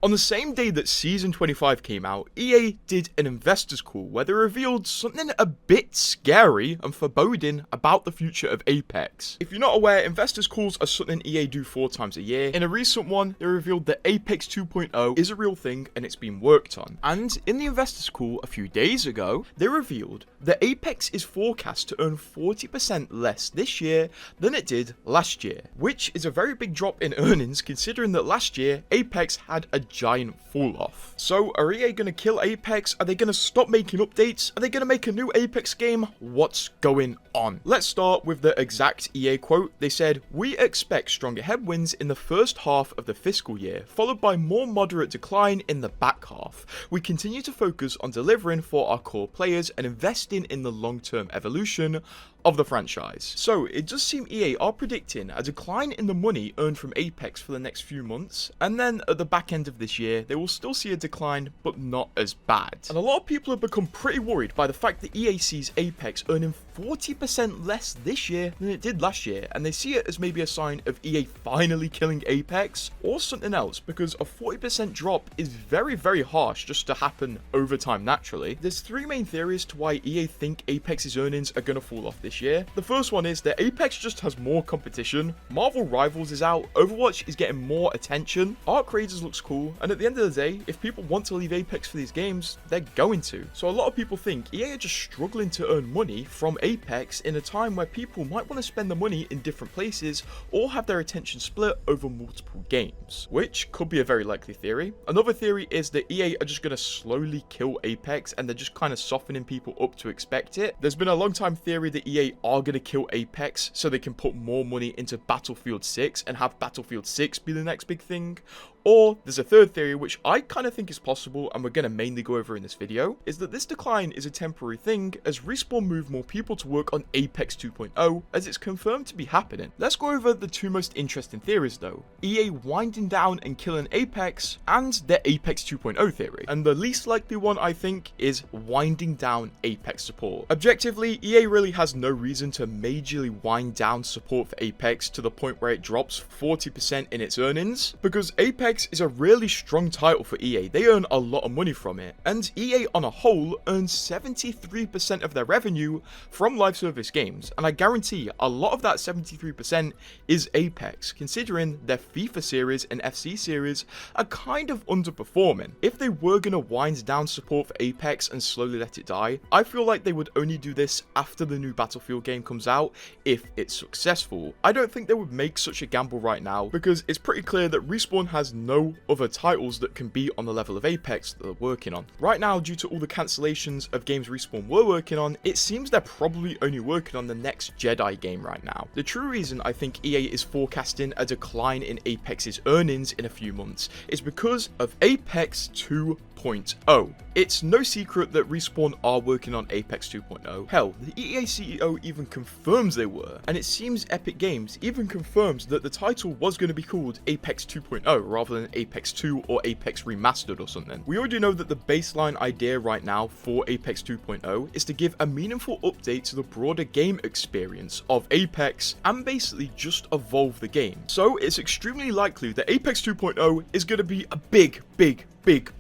On the same day that Season 25 came out, EA did an investors call where they revealed something a bit scary and foreboding about the future of Apex. If you're not aware, investors calls are something EA do 4 times a year. In a recent one, they revealed that Apex 2.0 is a real thing and it's been worked on. And in the investors call a few days ago, they revealed that Apex is forecast to earn 40% less this year than it did last year, which is a very big drop in earnings considering that last year Apex had a giant fall off. So are EA gonna kill Apex? Are they gonna stop making updates? Are they gonna make a new Apex game? What's going on? Let's start with the exact EA quote. They said, "We expect stronger headwinds in the first half of the fiscal year, followed by more moderate decline in the back half. We continue to focus on delivering for our core players and investing in the long-term evolution of the franchise." So it does seem EA are predicting a decline in the money earned from Apex for the next few months, and then at the back end of this year they will still see a decline, but not as bad. And a lot of people have become pretty worried by the fact that EA sees Apex earning 40% less this year than it did last year, and they see it as maybe a sign of EA finally killing Apex or something else, because a 40% drop is very, very harsh just to happen over time naturally. There's 3 main theories to why EA think Apex's earnings are going to fall off this year. The first one is that Apex just has more competition. Marvel Rivals is out, Overwatch is getting more attention, Arc Raiders looks cool, and at the end of the day, if people want to leave Apex for these games, they're going to. So a lot of people think EA are just struggling to earn money from Apex in a time where people might want to spend the money in different places or have their attention split over multiple games, which could be a very likely theory. Another theory is that EA are just going to slowly kill Apex and they're just kind of softening people up to expect it. There's been a long time theory that EA are going to kill Apex so they can put more money into Battlefield 6 and have Battlefield 6 be the next big thing. Or there's a third theory, which I kind of think is possible and we're going to mainly go over in this video, is that this decline is a temporary thing as Respawn move more people to work on Apex 2.0 as it's confirmed to be happening. Let's go over the 2 most interesting theories though, EA winding down and killing Apex and their Apex 2.0 theory. And the least likely one I think is winding down Apex support. Objectively, EA really has no reason to majorly wind down support for Apex to the point where it drops 40% in its earnings, because Apex is a really strong title for EA. They earn a lot of money from it, and EA on a whole earns 73% of their revenue from live service games, and I guarantee a lot of that 73% is Apex, considering their FIFA series and FC series are kind of underperforming. If they were going to wind down support for Apex and slowly let it die, I feel like they would only do this after the new Battlefield game comes out if it's successful. I don't think they would make such a gamble right now, because it's pretty clear that Respawn has no other titles that can be on the level of Apex that they're working on. Right now, due to all the cancellations of games Respawn were working on, it seems they're probably only working on the next Jedi game right now. The true reason I think EA is forecasting a decline in Apex's earnings in a few months is because of Apex 2.0. It's no secret that Respawn are working on Apex 2.0. Hell, the EA CEO even confirms they were, and it seems Epic Games even confirms that the title was going to be called Apex 2.0 rather than Apex 2 or Apex Remastered or something. We already know that the baseline idea right now for Apex 2.0 is to give a meaningful update to the broader game experience of Apex and basically just evolve the game. So it's extremely likely that Apex 2.0 is going to be a big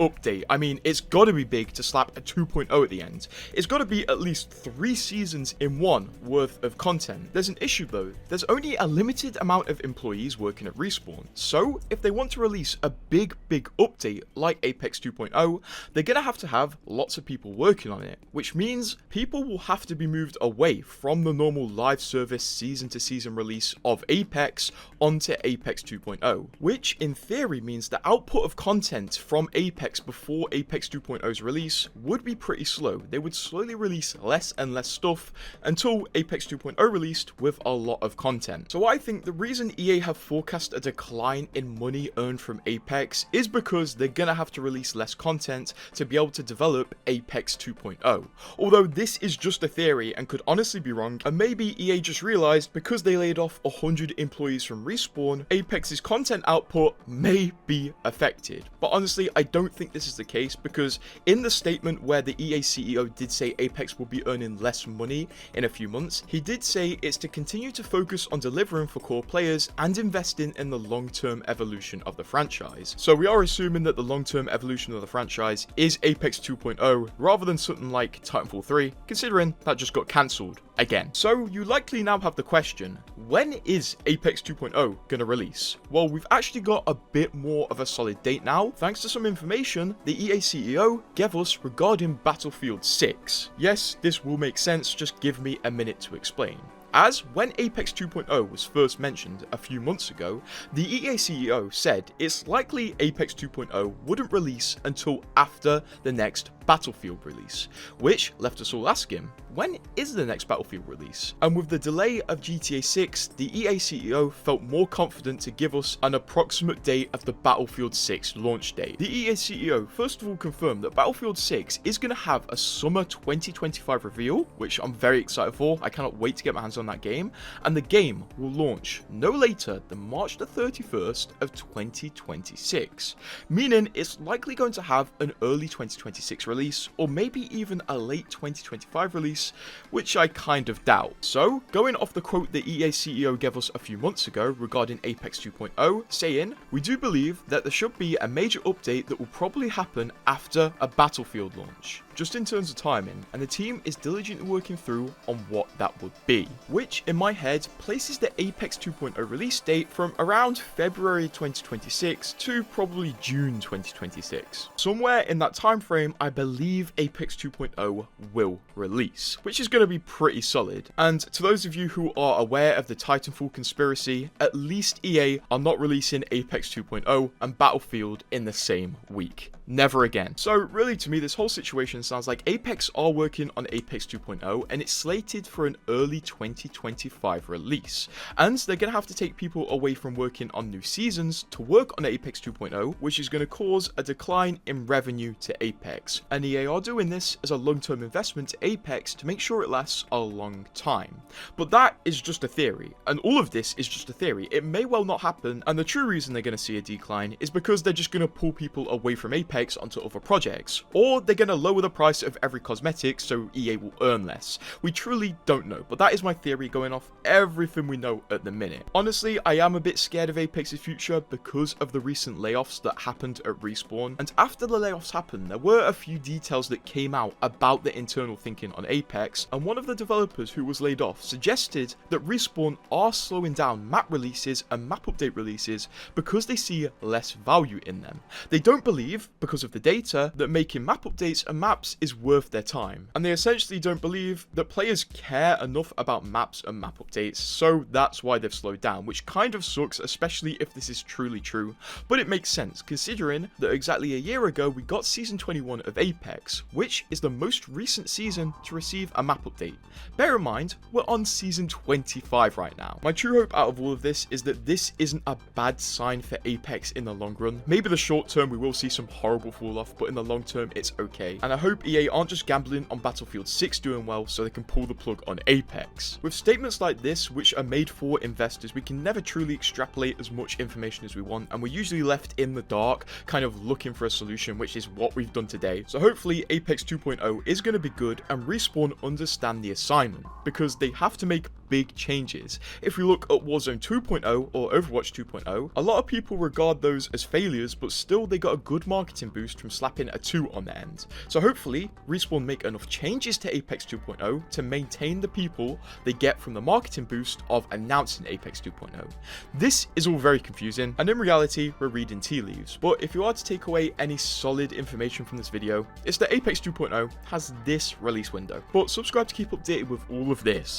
update. I mean, it's got to be big to slap a 2.0 at the end. It's got to be at least 3 seasons in one worth of content. There's an issue though. There's only a limited amount of employees working at Respawn. So if they want to release a big update like Apex 2.0, they're going to have lots of people working on it, which means people will have to be moved away from the normal live service season to season release of Apex onto Apex 2.0, which in theory means the output of content from Apex before Apex 2.0's release would be pretty slow. They would slowly release less and less stuff until Apex 2.0 released with a lot of content. So I think the reason EA have forecast a decline in money earned from Apex is because they're gonna have to release less content to be able to develop Apex 2.0. Although this is just a theory and could honestly be wrong, and maybe EA just realized because they laid off 100 employees from Respawn, Apex's content output may be affected. But honestly, I don't think this is the case, because in the statement where the EA CEO did say Apex will be earning less money in a few months, he did say it's to continue to focus on delivering for core players and investing in the long-term evolution of the franchise. So we are assuming that the long-term evolution of the franchise is Apex 2.0 rather than something like Titanfall 3, considering that just got cancelled again. So you likely now have the question, when is Apex 2.0 gonna release? Well, we've actually got a bit more of a solid date now, thanks to some information the EA CEO gave us regarding Battlefield 6. Yes, this will make sense, just give me a minute to explain. As when Apex 2.0 was first mentioned a few months ago, the EA CEO said it's likely Apex 2.0 wouldn't release until after the next Battlefield release, which left us all asking, when is the next Battlefield release? And with the delay of GTA 6, the EA CEO felt more confident to give us an approximate date of the Battlefield 6 launch date. The EA CEO first of all confirmed that Battlefield 6 is going to have a summer 2025 reveal, which I'm very excited for. I cannot wait to get my hands on that game, and the game will launch no later than March the 31st of 2026, meaning it's likely going to have an early 2026 release, or maybe even a late 2025 release, which I kind of doubt. So, going off the quote the EA CEO gave us a few months ago regarding Apex 2.0, saying, we do believe that there should be a major update that will probably happen after a Battlefield launch, just in terms of timing, and the team is diligently working through on what that would be, which in my head places the Apex 2.0 release date from around February 2026 to probably June 2026. Somewhere in that time frame, I believe Apex 2.0 will release, which is going to be pretty solid. And to those of you who are aware of the Titanfall conspiracy, at least EA are not releasing Apex 2.0 and Battlefield in the same week. Never again. So really, to me, this whole situation sounds like Apex are working on Apex 2.0 and it's slated for an early 2025 release. And they're going to have to take people away from working on new seasons to work on Apex 2.0, which is going to cause a decline in revenue to Apex. And EA are doing this as a long-term investment to Apex to make sure it lasts a long time. But that is just a theory, and all of this is just a theory. It may well not happen, and the true reason they're going to see a decline is because they're just going to pull people away from Apex onto other projects, or they're going to lower the price of every cosmetic so EA will earn less. We truly don't know, but that is my theory going off everything we know at the minute. Honestly, I am a bit scared of Apex's future because of the recent layoffs that happened at Respawn, and after the layoffs happened, there were a few details that came out about the internal thinking on Apex, and one of the developers who was laid off suggested that Respawn are slowing down map releases and map update releases because they see less value in them. They don't believe, because of the data, that making map updates and maps is worth their time, and they essentially don't believe that players care enough about maps and map updates, so that's why they've slowed down, which kind of sucks, especially if this is truly true, but it makes sense considering that exactly a year ago we got season 21 of Apex, which is the most recent season to receive a map update. Bear in mind, we're on season 25 right now. My true hope out of all of this is that this isn't a bad sign for Apex in the long run. Maybe the short term we will see some horrible fall off, but in the long term it's okay, and I hope EA aren't just gambling on Battlefield 6 doing well so they can pull the plug on Apex. With statements like this, which are made for investors, we can never truly extrapolate as much information as we want, and we're usually left in the dark kind of looking for a solution, which is what we've done today. So hopefully Apex 2.0 is going to be good and Respawn understand the assignment, because they have to make big changes. If we look at Warzone 2.0 or Overwatch 2.0, a lot of people regard those as failures, but still they got a good marketing boost from slapping a 2 on the end. So hopefully Respawn make enough changes to Apex 2.0 to maintain the people they get from the marketing boost of announcing Apex 2.0. This is all very confusing, and in reality we're reading tea leaves, but if you are to take away any solid information from this video, it's that Apex 2.0 has this release window. But subscribe to keep updated with all of this.